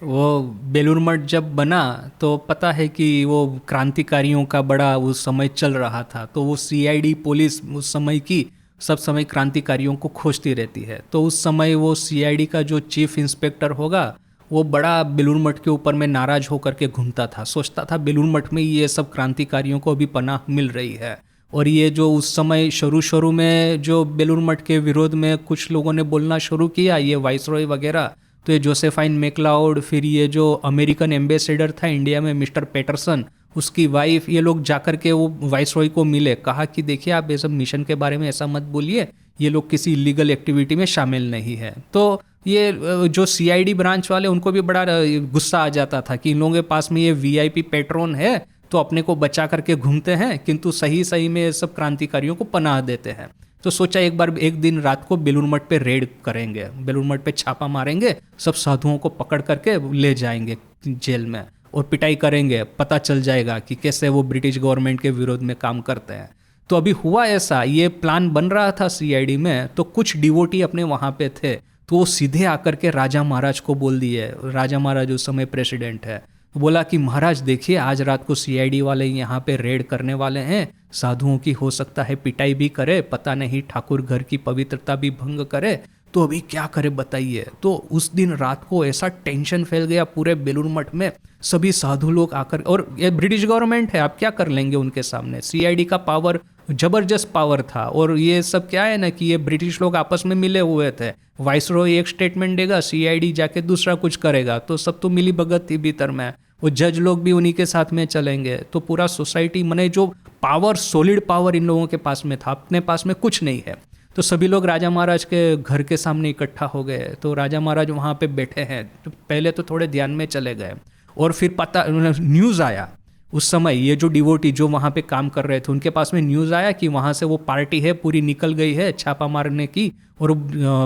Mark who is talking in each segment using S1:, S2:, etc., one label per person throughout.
S1: वो बेलूर मठ जब बना तो पता है कि वो क्रांतिकारियों का बड़ा उस समय चल रहा था, तो वो सीआईडी पुलिस उस समय की सब समय क्रांतिकारियों को खोजती रहती है। तो उस समय वो सीआईडी का जो चीफ इंस्पेक्टर होगा वो बड़ा बेलूर मठ के ऊपर में नाराज होकर के घूमता था, सोचता था बेलूर मठ में ये सब क्रांतिकारियों को अभी पनाह मिल रही है। और ये जो उस समय शुरू शुरू में जो बेलूर मठ के विरोध में कुछ लोगों ने बोलना शुरू किया, ये वाइसरॉय वगैरह, तो ये जोसेफाइन मैक्लाउड, फिर ये जो अमेरिकन एम्बेसडर था इंडिया में मिस्टर पैटरसन, उसकी वाइफ, ये लोग जाकर के वो वाइसरॉय को मिले, कहा कि देखिए आप ये सब मिशन के बारे में ऐसा मत बोलिए, ये लोग किसी इलीगल एक्टिविटी में शामिल नहीं है। तो ये जो सीआईडी ब्रांच वाले उनको भी बड़ा गुस्सा आ जाता था कि इन लोगों के पास में ये वीआईपी पेट्रोन है तो अपने को बचा करके घूमते हैं, किंतु सही सही में ये सब क्रांतिकारियों को पनाह देते हैं। तो सोचा एक बार एक दिन रात को बेलूर मठ पे रेड करेंगे, बेलूर मठ पे छापा मारेंगे, सब साधुओं को पकड़ करके ले जाएंगे जेल में और पिटाई करेंगे, पता चल जाएगा कि कैसे वो ब्रिटिश गवर्नमेंट के विरोध में काम करते हैं। तो अभी हुआ ऐसा, ये प्लान बन रहा था सीआईडी में, तो कुछ डिवोटी अपने वहाँ पे थे, तो वो सीधे आकर के राजा महाराज को बोल दिए, राजा महाराज उस समय प्रेसिडेंट है, बोला कि महाराज देखिए आज रात को सीआईडी वाले यहाँ पे रेड करने वाले हैं, साधुओं की हो सकता है पिटाई भी करे, पता नहीं ठाकुर घर की पवित्रता भी भंग करे, तो अभी क्या करे बताइए। तो उस दिन रात को ऐसा टेंशन फैल गया पूरे बेलूर मठ में, सभी साधु लोग आकर, और ये ब्रिटिश गवर्नमेंट है, आप क्या कर लेंगे उनके सामने, सीआईडी का पावर जबरदस्त पावर था। और ये सब क्या है ना कि ये ब्रिटिश लोग आपस में मिले हुए थे, वाइसरॉय एक स्टेटमेंट देगा, सीआईडी जाके दूसरा कुछ करेगा, तो सब तो मिली भगत थी भीतर में, वो जज लोग भी उन्हीं के साथ में चलेंगे, तो पूरा सोसाइटी मने जो पावर, सॉलिड पावर इन लोगों के पास में था, अपने पास में कुछ नहीं है। तो सभी लोग राजा महाराज के घर के सामने इकट्ठा हो गए, तो राजा महाराज वहाँ पे बैठे हैं, तो पहले तो थोड़े ध्यान में चले गए, और फिर पता न्यूज़ आया उस समय, ये जो डिवोटी जो वहाँ पे काम कर रहे थे उनके पास में न्यूज़ आया कि वहाँ से वो पार्टी है पूरी निकल गई है छापा मारने की, और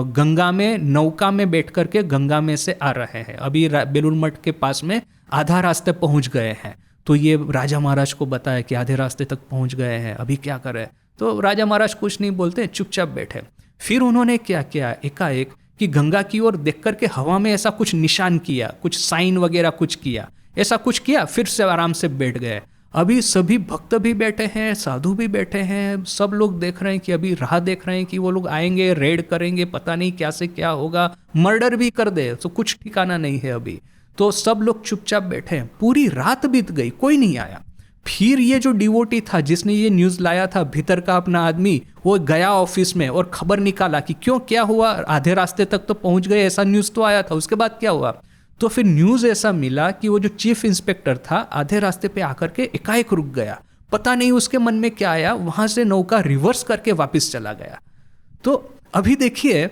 S1: गंगा में नौका में बैठ करके गंगा में से आ रहे हैं, अभी बेलूर मठ के पास में आधा रास्ते पहुँच गए हैं। तो ये राजा महाराज को बताया कि आधे रास्ते तक पहुँच गए हैं, अभी क्या करें। तो राजा महाराज कुछ नहीं बोलते, चुपचाप बैठे। फिर उन्होंने क्या किया, एकाएक कि गंगा की ओर देख करके हवा में ऐसा कुछ निशान किया, कुछ साइन वगैरह कुछ किया, ऐसा कुछ किया, फिर से आराम से बैठ गए। अभी सभी भक्त भी बैठे हैं, साधु भी बैठे हैं, सब लोग देख रहे हैं कि अभी राह देख रहे हैं कि वो लोग आएंगे, रेड करेंगे, पता नहीं क्या से क्या होगा, मर्डर भी कर दे, तो कुछ ठिकाना नहीं है अभी। तो सब लोग चुपचाप बैठे हैं, पूरी रात बीत गई, कोई नहीं आया। फिर ये जो डिवोटी था जिसने ये न्यूज़ लाया था, भीतर का अपना आदमी, वो गया ऑफिस में और खबर निकाला कि क्यों, क्या हुआ, आधे रास्ते तक तो पहुंच गए, ऐसा न्यूज़ तो आया था, उसके बाद क्या हुआ। तो फिर न्यूज़ ऐसा मिला कि वो जो चीफ इंस्पेक्टर था आधे रास्ते पे आकर के एकाएक रुक गया, पता नहीं उसके मन में क्या आया, वहां से नौका रिवर्स करके वापस चला गया। तो अभी देखिए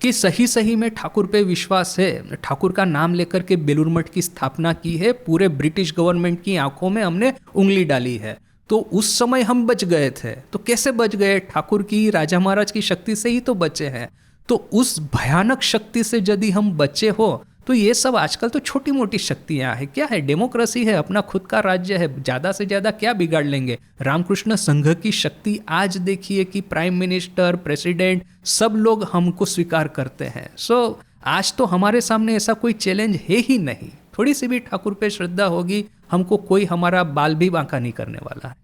S1: कि सही सही में ठाकुर पे विश्वास है, ठाकुर का नाम लेकर के बेलूर मठ की स्थापना की है, पूरे ब्रिटिश गवर्नमेंट की आंखों में हमने उंगली डाली है, तो उस समय हम बच गए थे। तो कैसे बच गए, ठाकुर की, राजा महाराज की शक्ति से ही तो बचे हैं। तो उस भयानक शक्ति से यदि हम बचे हो, तो ये सब आजकल तो छोटी मोटी शक्तियां हैं, क्या है, डेमोक्रेसी है, अपना खुद का राज्य है, ज़्यादा से ज़्यादा क्या बिगाड़ लेंगे। रामकृष्ण संघ की शक्ति आज देखिए कि प्राइम मिनिस्टर, प्रेसिडेंट, सब लोग हमको स्वीकार करते हैं। सो आज तो हमारे सामने ऐसा कोई चैलेंज है ही नहीं, थोड़ी सी भी ठाकुर पे श्रद्धा होगी, हमको कोई हमारा बाल भी बांका नहीं करने वाला है।